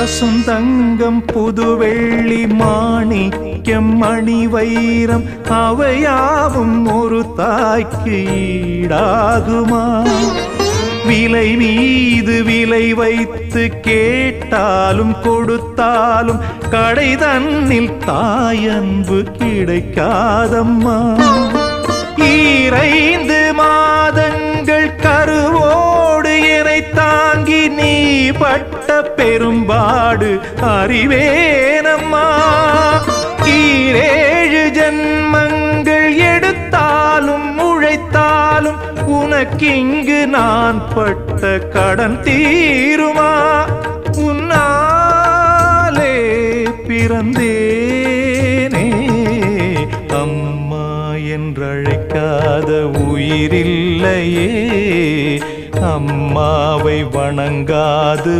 பசுந்தங்கம் புதுவெள்ளி மாணிக்கம் மணி வைரம் அவையாவும் ஒரு தாய்க்கு ஈடாகுமா? விலை மீது விலை வைத்து கேட்டாலும் கொடுத்தாலும் கடை தன்னில் தாயன்பு கிடைக்காதம்மா. 2 மாதங்கள் கருவோடு என்னை தாங்கி நீ பட்ட பெரும்பாடு அறிவேனம்மா. 7 ஜன்மங்கள் எடுத்தாலும் உழைத்தாலும் உனக்கிங்கு நான் பட்ட கடன் தீருமா? உன்னாலே பிறந்தேனே, அம்மா என்றழைக்காத உயிரில்லையே. அம்மாவை வணங்காது